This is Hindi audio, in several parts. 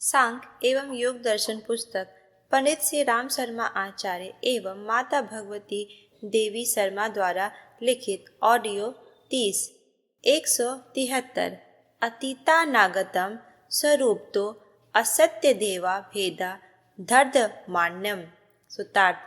सांख्य एवं योग दर्शन पुस्तक पंडित श्री राम शर्मा आचार्य एवं माता भगवती देवी शर्मा द्वारा लिखित ऑडियो 30 173 अतीतानागतम स्वरूप तो असत्य देवा भेदा धर्मान्यम। सूत्रार्थ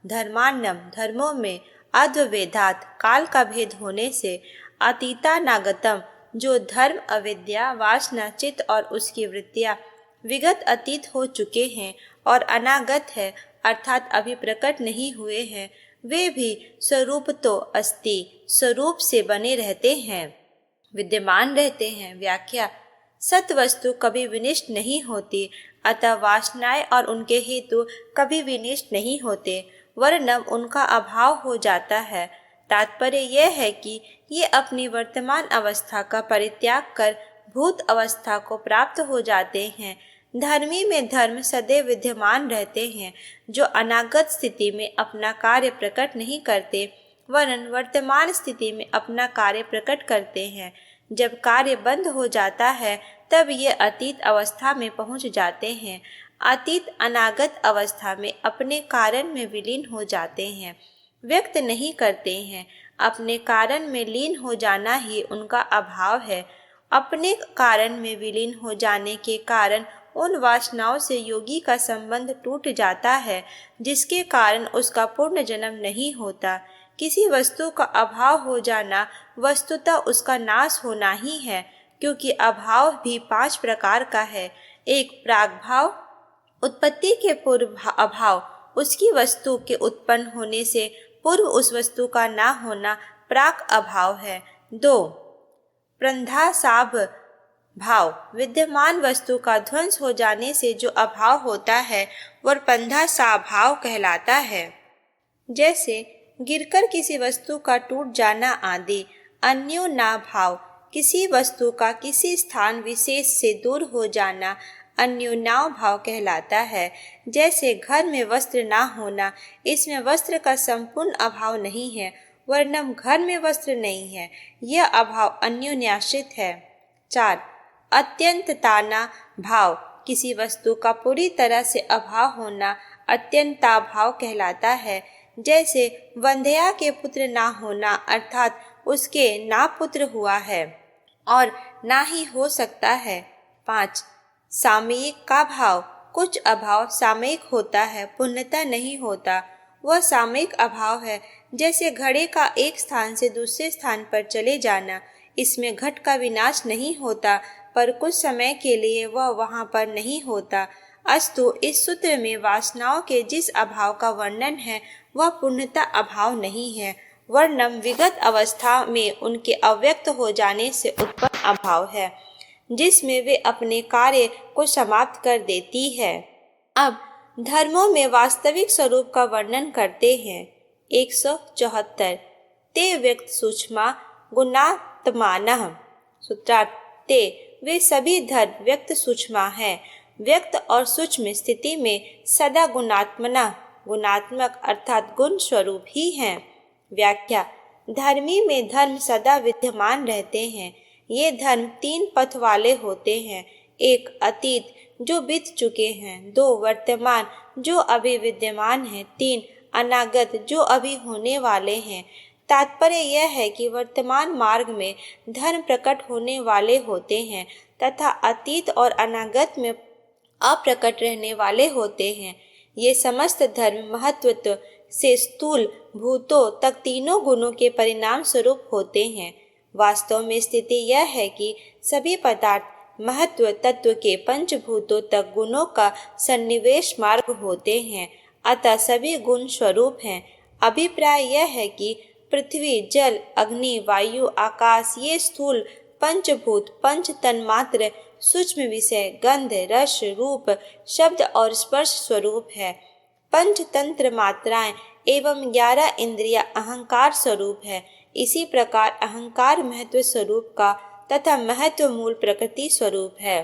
धर्मान्यम धर्मों में अद्वैधात काल का भेद होने से अतीतानागतम जो धर्म अविद्या वासना चित्त और उसकी वृत्तियां विगत अतीत हो चुके हैं और अनागत है अर्थात अभी प्रकट नहीं हुए हैं, वे भी स्वरूप तो अस्ति स्वरूप से बने रहते हैं, विद्यमान रहते हैं। व्याख्या सत वस्तु कभी विनिष्ट नहीं होती, अतः वासनाएं और उनके हेतु कभी विनिष्ट नहीं होते, वरन उनका अभाव हो जाता है। तात्पर्य यह है कि ये अपनी वर्तमान अवस्था का परित्याग कर भूत अवस्था को प्राप्त हो जाते हैं। धर्मी में धर्म सदैव विद्यमान रहते हैं, जो अनागत स्थिति में अपना कार्य प्रकट नहीं करते वरन वर्तमान स्थिति में अपना कार्य प्रकट करते हैं। जब कार्य बंद हो जाता है तब ये अतीत अवस्था में पहुंच जाते हैं। अतीत अनागत अवस्था में अपने कारण में विलीन हो जाते हैं, व्यक्त नहीं करते हैं। अपने कारण में लीन हो जाना ही उनका अभाव है। अपने कारण में विलीन हो जाने के कारण उन वासनाओं से योगी का संबंध टूट जाता है, जिसके कारण उसका पूर्ण जन्म नहीं होता। किसी वस्तु का अभाव हो जाना वस्तुतः उसका नाश होना ही है, क्योंकि अभाव भी 5 प्रकार का है। एक प्रागभाव, उत्पत्ति के पूर्व अभाव, उसकी वस्तु के उत्पन्न होने से पूर्व उस वस्तु का ना होना प्राक अभाव है। 2 प्रंधासाभ भाव, विद्यमान वस्तु का ध्वंस हो जाने से जो अभाव होता है वह प्रंधासाभाव कहलाता है, जैसे गिरकर किसी वस्तु का टूट जाना आदि। अन्योन्याभाव, किसी वस्तु का किसी स्थान विशेष से दूर हो जाना अन्योन्याव भाव कहलाता है। जैसे घर में वस्त्र ना होना, इसमें वस्त्र का संपूर्ण अभाव नहीं है, वरन घर में वस्त्र नहीं है, यह अभाव अन्योन्याश्रित है। 4 अत्यंत ताना भाव, किसी वस्तु का पूरी तरह से अभाव होना अत्यंताभाव कहलाता है। जैसे वंध्या के पुत्र ना होना अर्थात उसके ना पुत्र हुआ है और ना ही हो सकता है। 5 सामयिक का भाव, कुछ अभाव सामयिक होता है, पूर्णतः नहीं होता, वह सामयिक अभाव है। जैसे घड़े का एक स्थान से दूसरे स्थान पर चले जाना, इसमें घट का विनाश नहीं होता, पर कुछ समय के लिए वह वहाँ पर नहीं होता। अस्तु इस सूत्र में वासनाओं के जिस अभाव का वर्णन है वह पूर्णतः अभाव नहीं है, वर्णन विगत अवस्था में उनके अव्यक्त हो जाने से उत्पन्न अभाव है, जिसमें वे अपने कार्य को समाप्त कर देती है। अब धर्मों में वास्तविक स्वरूप का वर्णन करते हैं। 174 ते व्यक्त सूक्ष्मा गुणात्मानः। सूत्रार्थ ते वे सभी धर्म व्यक्त सूक्ष्मा है, व्यक्त और सूक्ष्म स्थिति में सदा गुणात्मना गुणात्मक अर्थात गुण स्वरूप ही हैं। व्याख्या धर्मी में धर्म सदा विद्यमान रहते हैं। ये धर्म 3 पथ वाले होते हैं। 1 अतीत जो बीत चुके हैं, 2 वर्तमान जो अभी विद्यमान हैं, 3 अनागत जो अभी होने वाले हैं। तात्पर्य यह है कि वर्तमान मार्ग में धर्म प्रकट होने वाले होते हैं तथा अतीत और अनागत में अप्रकट रहने वाले होते हैं। ये समस्त धर्म महत्त्व से स्थूल भूतों तक तीनों गुणों के परिणाम स्वरूप होते हैं। वास्तव में स्थिति यह है कि सभी पदार्थ महत्व तत्व के पंचभूतों तक गुणों का सन्निवेश मार्ग होते हैं, अतः सभी गुण स्वरूप हैं। अभिप्राय यह है कि पृथ्वी जल अग्नि वायु आकाश ये स्थूल पंचभूत पंच तन्मात्र सूक्ष्म विषय गंध रस रूप शब्द और स्पर्श स्वरूप है। पंचतंत्र मात्राएं एवं 11 इंद्रियां अहंकार स्वरूप है। इसी प्रकार अहंकार महत्व स्वरूप का तथा महत्व मूल प्रकृति स्वरूप है।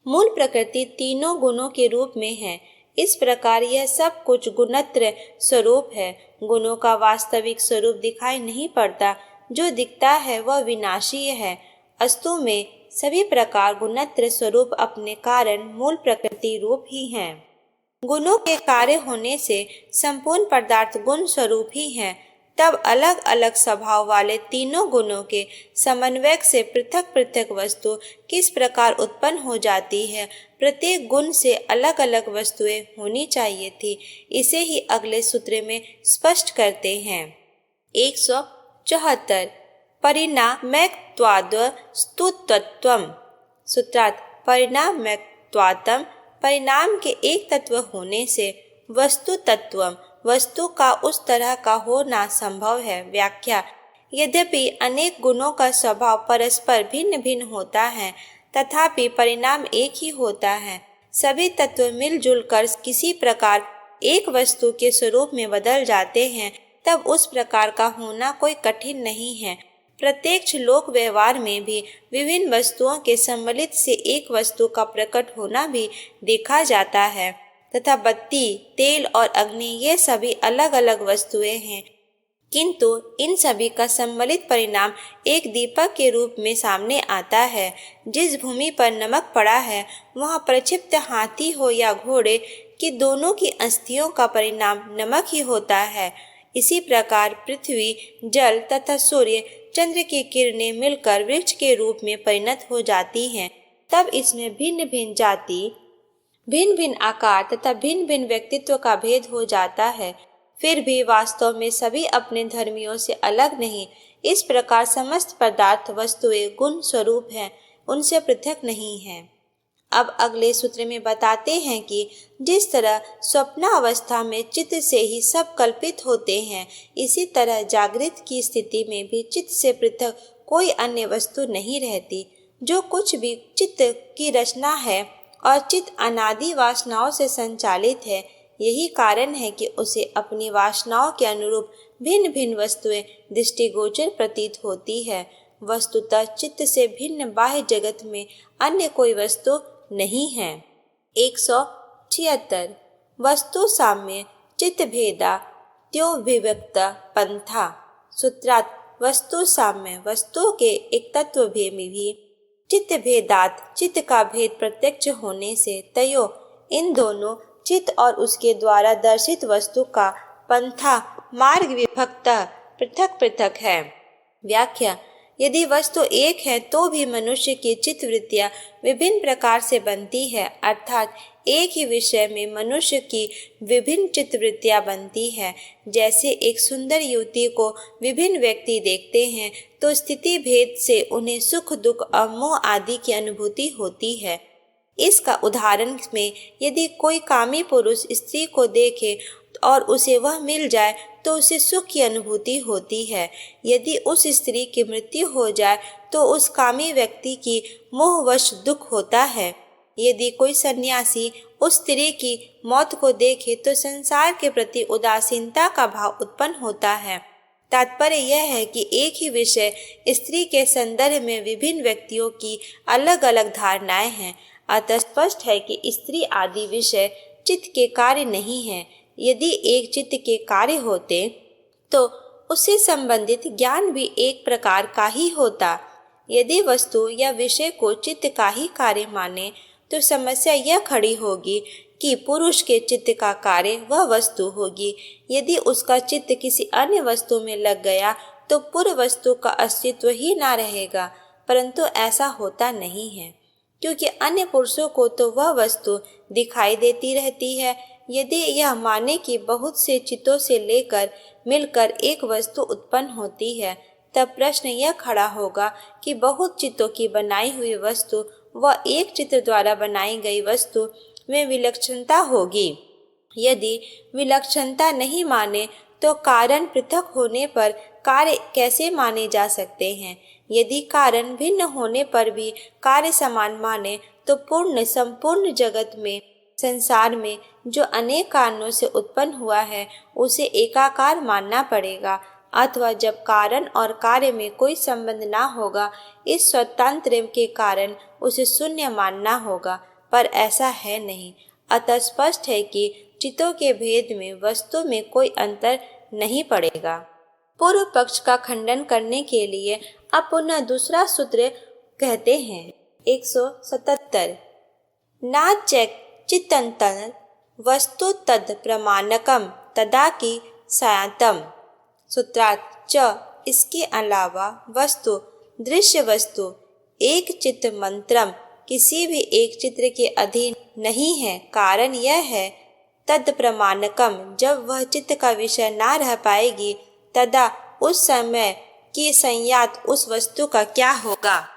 मूल प्रकृति तीनों गुणों के रूप में है। इस प्रकार यह सब कुछ गुणत्र स्वरूप है। गुणों का वास्तविक स्वरूप दिखाई नहीं पड़ता, जो दिखता है वह विनाशी है। अस्तु में सभी प्रकार गुणत्र स्वरूप अपने कारण मूल प्रकृति रूप ही हैं। गुणों के कार्य होने से संपूर्ण पदार्थ गुण स्वरूप ही हैं। तब अलग अलग स्वभाव वाले तीनों गुणों के समन्वय से पृथक पृथक वस्तु किस प्रकार उत्पन्न हो जाती है। प्रत्येक गुण से अलग अलग वस्तुएं होनी चाहिए थी। इसे ही अगले सूत्र में स्पष्ट करते हैं। 174 परिणामैक्त्वाद् स्तुतत्वम्। सूत्रार्थ परिणामैक्त्वात्म परिणाम के एक तत्व होने से वस्तु तत्वम वस्तु का उस तरह का होना संभव है। व्याख्या यद्यपि अनेक गुणों का स्वभाव परस्पर भिन्न भिन्न होता है तथापि परिणाम एक ही होता है। सभी तत्व मिलजुल कर किसी प्रकार एक वस्तु के स्वरूप में बदल जाते हैं तब उस प्रकार का होना कोई कठिन नहीं है। प्रत्यक्ष लोक व्यवहार में भी विभिन्न वस्तुओं के सम्मिलित से एक वस्तु का प्रकट होना भी देखा जाता है तथा बत्ती, तेल और अग्नि ये सभी अलग अलग वस्तुएं हैं, किंतु इन सभी का सम्मिलित परिणाम एक दीपक के रूप में सामने आता है। जिस भूमि पर नमक पड़ा है वहाँ प्रक्षिप्त हाथी हो या घोड़े कि दोनों की अस्थियों का परिणाम नमक ही होता है। इसी प्रकार पृथ्वी, जल तथा सूर्य, चंद्र की किरणें मिलकर वृक्ष के रूप में परिणत हो जाती हैं। तब इसमें भिन्न भिन्न जाति, भिन्न भिन्न आकार तथा भिन्न भिन्न व्यक्तित्व का भेद हो जाता है। फिर भी वास्तव में सभी अपने धर्मियों से अलग नहीं। इस प्रकार समस्त पदार्थ वस्तुएं गुण स्वरूप हैं, उनसे पृथक नहीं हैं। अब अगले सूत्र में बताते हैं कि जिस तरह स्वप्नावस्था में चित्त से ही सब कल्पित होते हैं, इसी तरह जागृत की स्थिति में भी चित्त से पृथक कोई अन्य वस्तु नहीं रहती। जो कुछ भी चित्त की रचना है और चित्त अनादि वासनाओं से संचालित है, यही कारण है कि उसे अपनी वासनाओं के अनुरूप भिन्न भिन्न वस्तुएं दृष्टिगोचर प्रतीत होती है। वस्तुतः चित्त से भिन्न बाह्य जगत में अन्य कोई वस्तु नहीं है। 176 वस्तु साम्य चित्त भेदा त्यो विभक्त पंथा। सूत्रार्थ वस्तु साम्य वस्तु के एक तत्व भेद में भी चित्त भेदात चित्त का भेद प्रत्यक्ष होने से तयो इन दोनों चित्त और उसके द्वारा दर्शित वस्तु का पंथा मार्ग विभक्त पृथक पृथक है। व्याख्या यदि वस्तु एक है तो भी मनुष्य की चित्त वृत्तियां विभिन्न प्रकार से बनती है, अर्थात एक ही विषय में मनुष्य की विभिन्न चित्त वृत्तियां बनती है। जैसे एक सुंदर युवती को विभिन्न व्यक्ति देखते हैं तो स्थिति भेद से उन्हें सुख दुख और मोह आदि की अनुभूति होती है। इसका उदाहरण में यदि कोई कामी पुरुष स्त्री को देखे और उसे वह मिल जाए तो उसे सुख की अनुभूति होती है। यदि उस स्त्री की मृत्यु हो जाए तो उस कामी व्यक्ति की मोहवश दुख होता है। यदि कोई सन्यासी उस स्त्री की मौत को देखे तो संसार के प्रति उदासीनता का भाव उत्पन्न होता है। तात्पर्य यह है कि एक ही विषय स्त्री के संदर्भ में विभिन्न व्यक्तियों की अलग अलग धारणाएं हैं। अतः स्पष्ट है कि स्त्री आदि विषय चित्त के कार्य नहीं है। यदि एक चित्त के कार्य होते तो उससे संबंधित ज्ञान भी एक प्रकार का ही होता। यदि वस्तु या विषय को चित्त का ही कार्य माने तो समस्या यह खड़ी होगी कि पुरुष के चित्त का कार्य वह वस्तु होगी। यदि उसका चित्त किसी अन्य वस्तु में लग गया तो पूर्व वस्तु का अस्तित्व ही ना रहेगा। परंतु ऐसा होता नहीं है, क्योंकि अन्य पुरुषों को तो वह वस्तु दिखाई देती रहती है। यदि यह माने कि बहुत से चित्तों से लेकर मिलकर एक वस्तु उत्पन्न होती है, तब प्रश्न यह खड़ा होगा कि बहुत चित्तों की बनाई हुई वस्तु व एक चित्त द्वारा बनाई गई वस्तु में विलक्षणता होगी। यदि विलक्षणता नहीं माने तो कारण पृथक होने पर कार्य कैसे माने जा सकते हैं। यदि कारण भिन्न होने पर भी कार्य समान माने तो पूर्ण संपूर्ण जगत में संसार में जो अनेक कारणों से उत्पन्न हुआ है उसे एकाकार मानना पड़ेगा। अथवा जब कारण और कार्य में कोई संबंध ना होगा, इस स्वतंत्र के कारण उसे शून्य मानना होगा, पर ऐसा है नहीं। अतः स्पष्ट है कि चित्तों के भेद में वस्तु में कोई अंतर नहीं पड़ेगा। पूर्व पक्ष का खंडन करने के लिए अब पुनः दूसरा सूत्र कहते हैं। 177। ना चैक चित्तंतन वस्तु तद प्रमाणकम तदा की सायतम। सूत्रार्थ च इसके अलावा वस्तु दृश्य वस्तु एक चित्त मंत्रम किसी भी एक चित्र के अधीन नहीं है। कारण यह है तद प्रमाणकम जब वह चित्त का विषय ना रह पाएगी तदा उस समय की संयात उस वस्तु का क्या होगा।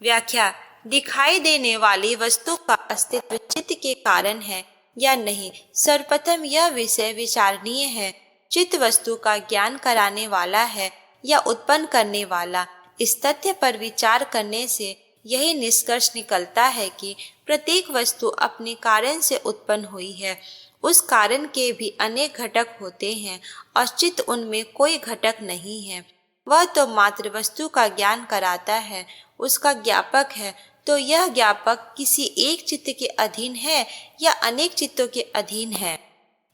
व्याख्या दिखाई देने वाली वस्तु का अस्तित्व चित्त के कारण है या नहीं। सर्वप्रथम यह विषय विचारणीय है, चित्त वस्तु का ज्ञान कराने वाला है या उत्पन्न करने वाला। इस तथ्य पर विचार करने से यही निष्कर्ष निकलता है कि प्रत्येक वस्तु अपने कारण से उत्पन्न हुई है। उस कारण के भी अनेक घटक होते हैं और चित्त उनमें कोई घटक नहीं है। वह तो मात्र वस्तु का ज्ञान कराता है, उसका ज्ञापक है। तो यह ज्ञापक किसी एक चित्त के अधीन है या अनेक चित्तों के अधीन है,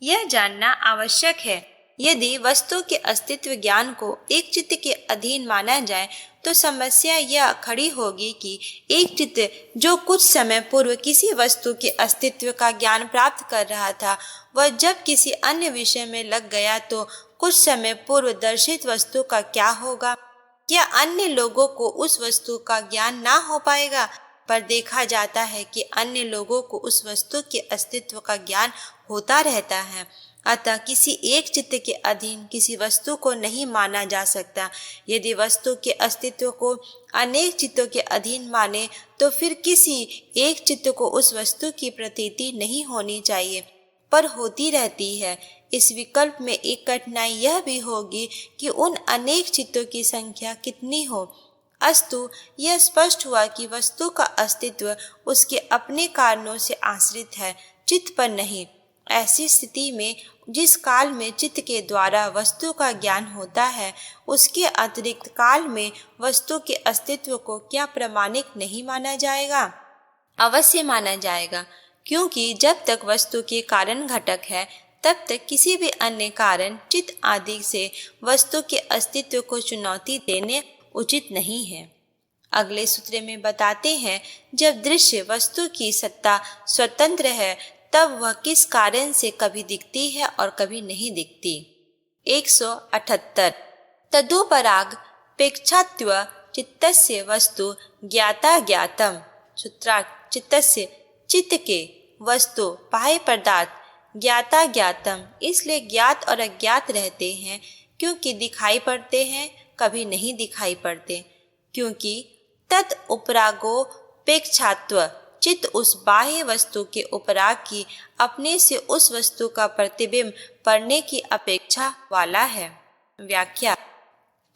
यह जानना आवश्यक है। यदि वस्तु के अस्तित्व ज्ञान को एक चित्त के अधीन माना जाए तो समस्या यह खड़ी होगी कि एक चित्त जो कुछ समय पूर्व किसी वस्तु के अस्तित्व का ज्ञान प्राप्त कर रहा था, वह जब किसी अन्य विषय में लग गया तो कुछ समय पूर्व दर्शित वस्तु का क्या होगा। क्या अन्य लोगों को उस वस्तु का ज्ञान ना हो पाएगा? पर देखा जाता है कि अन्य लोगों को उस वस्तु के अस्तित्व का ज्ञान होता रहता है। अतः किसी एक चित्त के अधीन किसी वस्तु को नहीं माना जा सकता। यदि वस्तु के अस्तित्व को अनेक चित्तों के अधीन माने तो फिर किसी एक चित्त को उस वस्तु की प्रतीति नहीं होनी चाहिए, पर होती रहती है। इस विकल्प में एक कठिनाई यह भी होगी कि उन अनेक चित्तों की संख्या कितनी हो। अस्तु यह स्पष्ट हुआ कि वस्तु का अस्तित्व उसके अपने कारणों से आश्रित है, चित्त पर नहीं। ऐसी स्थिति में जिस काल में चित्त के द्वारा वस्तु का ज्ञान होता है, उसके अतिरिक्त काल में वस्तु के अस्तित्व को क्या प्रमाणिक नहीं माना जाएगा? अवश्य माना जाएगा, क्योंकि जब तक वस्तु के कारण घटक है तब तक किसी भी अन्य कारण चित्त आदि से वस्तु के अस्तित्व को चुनौती देने उचित नहीं है। अगले सूत्र में बताते हैं, जब दृश्य वस्तु की सत्ता स्वतंत्र है तब वह किस कारण से कभी दिखती है और कभी नहीं दिखती। 178 तदुपराग पेक्षात्व चित्तस्य वस्तु ज्ञाता ज्ञातम। सूत्रार्थ चित्तस्य चित्त के वस्तु बाह्य पदार्थ ज्ञाता ज्ञातम इसलिए ज्ञात और अज्ञात रहते हैं क्योंकि दिखाई पड़ते हैं, कभी नहीं दिखाई पड़ते। क्योंकि तत् उपरागोपेक्षात्व चित्त उस बाह्य वस्तु के उपराग की अपने से उस वस्तु का प्रतिबिंब पड़ने की अपेक्षा वाला है। व्याख्या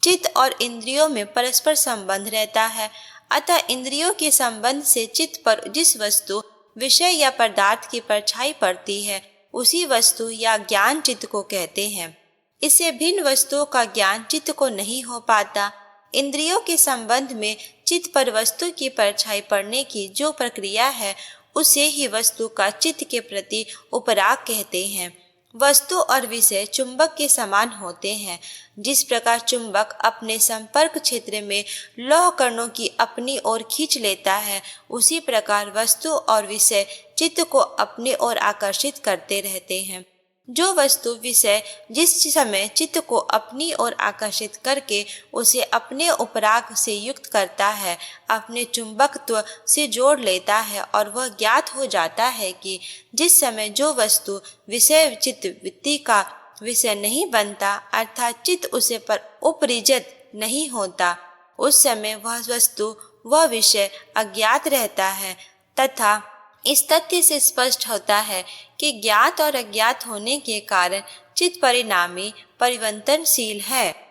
चित्त और इंद्रियों में परस्पर संबंध रहता है, अतः इंद्रियों के संबंध से चित्त पर जिस वस्तु विषय या पदार्थ की परछाई पड़ती है उसी वस्तु या ज्ञान चित्त को कहते हैं। इससे भिन्न वस्तुओं का ज्ञान चित्त को नहीं हो पाता। इंद्रियों के संबंध में चित्त पर वस्तु की परछाई पड़ने की जो प्रक्रिया है उसे ही वस्तु का चित्त के प्रति उपराग कहते हैं। वस्तु और विषय चुंबक के समान होते हैं। जिस प्रकार चुंबक अपने संपर्क क्षेत्र में लौह कणों की अपनी ओर खींच लेता है, उसी प्रकार वस्तु और विषय चित्त को अपनी ओर आकर्षित करते रहते हैं। जो वस्तु विषय जिस समय चित्त को अपनी ओर आकर्षित करके उसे अपने उपराग से युक्त करता है, अपने चुंबकत्व से जोड़ लेता है और वह ज्ञात हो जाता है कि जिस समय जो वस्तु विषय चित्त वृत्ति का विषय नहीं बनता, अर्थात चित्त उसे पर उपरिजत नहीं होता, उस समय वह वस्तु वह विषय अज्ञात रहता है। तथा इस तथ्य से स्पष्ट होता है कि ज्ञात और अज्ञात होने के कारण चित्त परिणामी परिवर्तनशील है।